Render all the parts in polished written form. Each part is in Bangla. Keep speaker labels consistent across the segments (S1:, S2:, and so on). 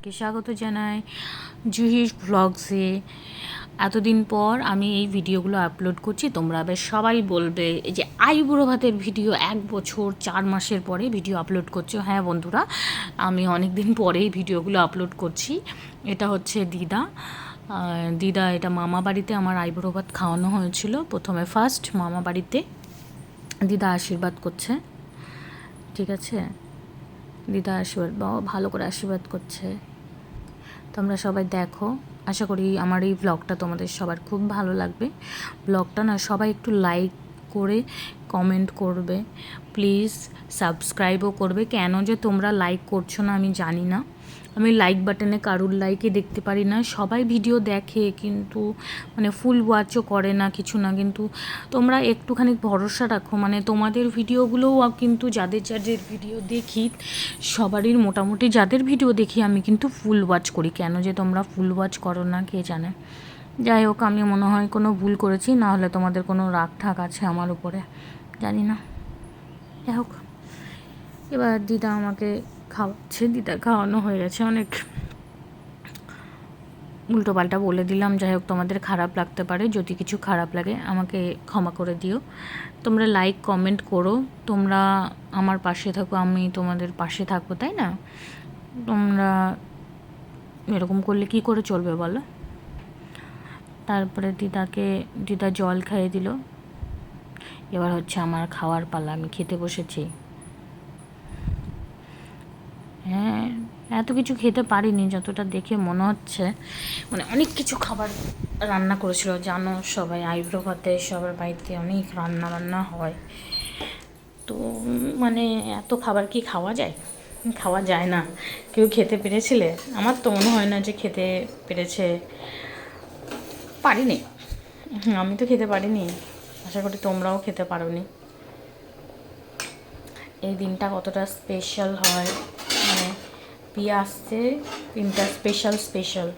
S1: সবাইকে স্বাগত জানাই জুহির ব্লগসে। এতদিন পর আমি এই ভিডিওগুলো আপলোড করছি। তোমরা বেশ সবাই বলবে এই যে আইবুড়ো ভাতের ভিডিও 1 বছর 4 মাসের পরে ভিডিও আপলোড করছো। হ্যাঁ বন্ধুরা, আমি অনেক দিন পরেই ভিডিওগুলো আপলোড করছি। এটা হচ্ছে দিদা এটা মামা বাড়িতে আমার আইবুড়ো ভাত খাওয়ানো হয়েছিল। প্রথমে ফার্স্ট মামা বাড়িতে দিদা আশীর্বাদ করছে, ঠিক আছে? দিদা আশীর্বাদ ভালো করে আশীর্বাদ করছে। তোমরা সবাই দেখো, আশা করি আমার এই ব্লগটা তোমাদের সবার খুব ভালো লাগবে। ব্লগটা না সবাই একটু লাইক করে কমেন্ট করবে, প্লিজ সাবস্ক্রাইবও করবে। কেন যে তোমরা লাইক করছো না আমি জানি না। আমি লাইক বাটনে কারুর লাইকই দেখতে পারি না। সবাই ভিডিও দেখে কিন্তু মানে ফুল ওয়াচও করে না, কিছু না। কিন্তু তোমরা একটুখানি ভরসা রাখো, মানে তোমাদের ভিডিওগুলোও কিন্তু যাদের যাদের ভিডিও দেখি সবারই মোটামুটি যাদের ভিডিও দেখি আমি কিন্তু ফুল ওয়াচ করি। কেন যে তোমরা ফুল ওয়াচ করো না কে জানে। যাই হোক, আমি মনে হয় কোনো ভুল করেছি, না হলে তোমাদের কোনো রাগ ঠাক আছে আমার উপরে, জানি না। যাই হোক, এবার দিদা আমাকে খাওয়াচ্ছে। দিদা খাওয়ানো হয়ে গেছে, অনেক উল্টোপাল্টা বলে দিলাম। যাই হোক, তোমাদের খারাপ লাগতে পারে, যদি কিছু খারাপ লাগে আমাকে ক্ষমা করে দিও। তোমরা লাইক কমেন্ট করো, তোমরা আমার পাশে থাকো, আমি তোমাদের পাশে থাকবো, তাই না? তোমরা এরকম করলে কি করে চলবে বলো? তারপরে দিদা জল খাইয়ে দিল। এবার হচ্ছে আমার খাওয়ার পালা, আমি খেতে বসেছি। হ্যাঁ, এত কিছু খেতে পারিনি, যতটা দেখে মনে হচ্ছে মানে অনেক কিছু খাবার রান্না করেছিল। জানো সবাই আইবুড়ো ভাতে সবার বাড়িতে অনেক রান্না বান্না হয়, তো মানে এত খাবার কি খাওয়া যায়? খাওয়া যায় না। কেউ খেতে পেরেছিলে? আমার তো মনে হয় না যে খেতে পেরেছে। পারিনি, আমি তো খেতে পারিনি, আশা করি তোমরাও খেতে পারোনি। এই দিনটা কতটা স্পেশাল হয়, মানে বিয়ে আসছে, দিনটা স্পেশাল।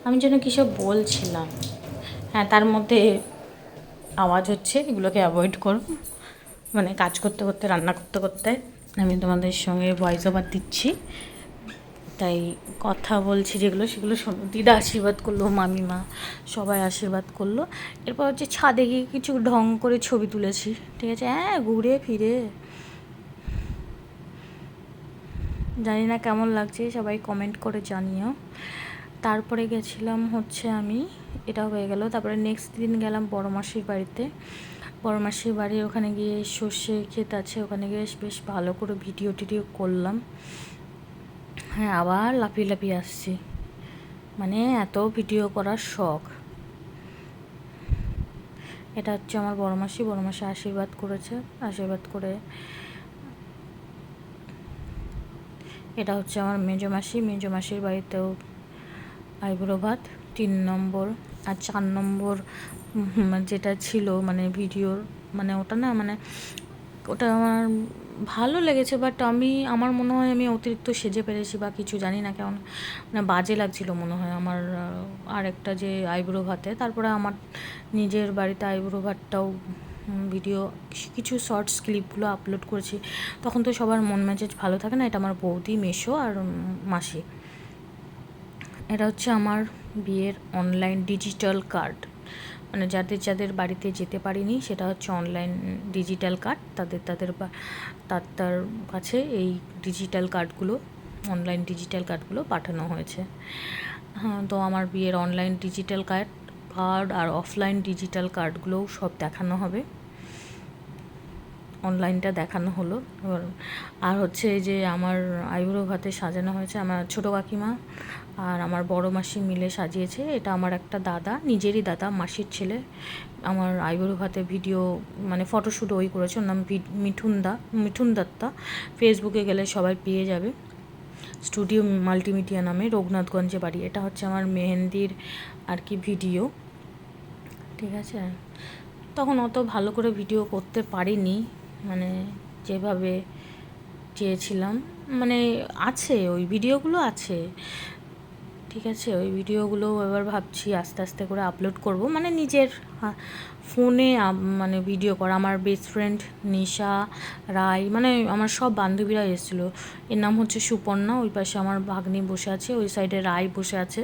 S1: আমি যেন কী সব বলছিলাম, হ্যাঁ তার মধ্যে আওয়াজ হচ্ছে, এগুলোকে অ্যাভয়েড করো। মানে কাজ করতে করতে, রান্না করতে করতে আমি তোমাদের সঙ্গে ভয়েস ওভার দিচ্ছি, তাই কথা বলছি যেগুলো সেগুলো শোনো। দিদা আশীর্বাদ করলো, মামিমা সবাই আশীর্বাদ করলো। এরপর হচ্ছে ছাদে গিয়ে কিছু ঢং করে ছবি তুলেছি, ঠিক আছে? হ্যাঁ, ঘুরে ফিরে, জানি না কেমন লাগছে, সবাই কমেন্ট করে জানিও। তারপরে গেছিলাম হচ্ছে আমি, এটা হয়ে গেল। তারপরে নেক্সট দিন গেলাম বড় মাসির বাড়িতে। বড় মাসির বাড়ি, ওখানে গিয়ে সর্ষে ক্ষেত আছে, ওখানে গিয়ে বেশ ভালো করে ভিডিও টিডিও করলাম। হ্যাঁ, আবার লাফিয়ে আসছি, মানে এত ভিডিও করার শখ। এটা হচ্ছে আমার বড় মাসি আশীর্বাদ করেছে, আশীর্বাদ করে। এটা হচ্ছে আমার মেজো মাসির বাড়িতেও আইবুড়ো ভাত 3 নম্বর আর 4 নম্বর যেটা ছিল মানে ভিডিওর, মানে ওটা না, মানে ওটা আমার ভালো লেগেছে, বাট আমার মনে হয় আমি অতিরিক্ত সেজে পেরেছি বা কিছু, জানি না কেমন মানে বাজে লাগছিল মনে হয় আমার। আর একটা যে আইবুড়ো ভাতে, তারপরে আমার নিজের বাড়িতে আইবুড়ো ভাতটাও ভিডিও কিছু শর্টস ক্লিপগুলো আপলোড করেছি। তখন তো সবার মন মেজাজ ভালো থাকে না। এটা আমার বৌদি, মেসো আর মাসি। এটা হচ্ছে আমার বিয়ের অনলাইন ডিজিটাল কার্ড, মানে যাদের যাদের বাড়িতে যেতে পারিনি সেটা হচ্ছে অনলাইন ডিজিটাল কার্ড, তার কাছে এই ডিজিটাল কার্ডগুলো, অনলাইন ডিজিটাল কার্ডগুলো পাঠানো হয়েছে। হ্যাঁ, তো আমার বিয়ের অনলাইন ডিজিটাল কার্ড আর অফলাইন ডিজিটাল কার্ডগুলোও সব দেখানো হবে। অনলাইনটা দেখানো হলো। আর হচ্ছে যে আমার আইবুড়ো ভাতে সাজানো হয়েছে, আমার ছোটো কাকিমা আর আমার বড় মাসি মিলে সাজিয়েছে। এটা আমার একটা দাদা, নিজেরই দাদা, মাসির ছেলে, আমার আইবুড়ো ভাতে ভিডিও মানে ফটোশ্যুট ওই করেছে। ওর নাম মিঠুন দত্তা। ফেসবুকে গেলে সবাই পেয়ে যাবে। স্টুডিও মাল্টিমিডিয়া নামে, রঘুনাথগঞ্জে বাড়ি। এটা হচ্ছে আমার মেহেন্দির আর কি ভিডিও, ঠিক আছে? তখন অত ভালো করে ভিডিও করতে পারিনি, মানে যেভাবে চেয়েছিলাম, মানে আছে ওই ভিডিওগুলো আছে, ঠিক আছে, ওই ভিডিওগুলো এবার ভাবছি আস্তে আস্তে করে আপলোড করব, মানে নিজের ফোনে মানে ভিডিও করা। আমার বেস্ট ফ্রেন্ড নিশা রায়, মানে আমার সব বান্ধবীরা এসেছিলো। এর নাম হচ্ছে সুপর্ণা, ওই পাশে আমার ভাগ্নি বসে আছে, ওই সাইডে রায় বসে আছে,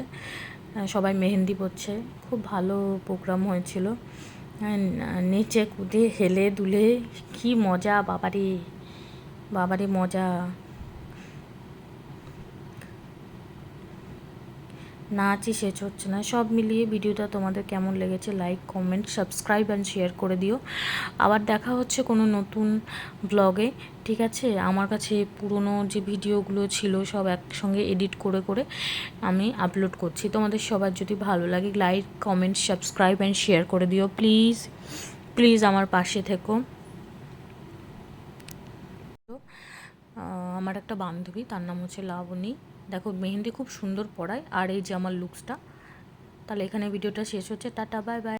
S1: সবাই মেহেন্দি পড়ছে। খুব ভালো প্রোগ্রাম হয়েছিল, নেচে কুদে হেলে দুলে কি মজা, বাবারে বাবারে মজা। নাচই শেষ হচ্ছে না। সব মিলিয়ে ভিডিওটা তোমাদের কেমন লেগেছে like comment subscribe and share করে দিও। আবার দেখা হচ্ছে কোনো নতুন ব্লগে, ঠিক আছে। আমার কাছে পুরনো যে ভিডিওগুলো ছিল সব একসঙ্গে এডিট করে করে আমি আপলোড করছি। তোমাদের সবার যদি ভালো লাগে like comment subscribe and share করে দিও প্লিজ প্লিজ, আমার পাশে থেকো। আমার একটা বান্ধবী, তার নাম হচ্ছে লাবণী, দেখো মেহেন্দি খুব সুন্দর পড়ায়। আর এই যে আমার লুকসটা। তাহলে এখানে ভিডিওটা শেষ হচ্ছে, টাটা বাই বাই।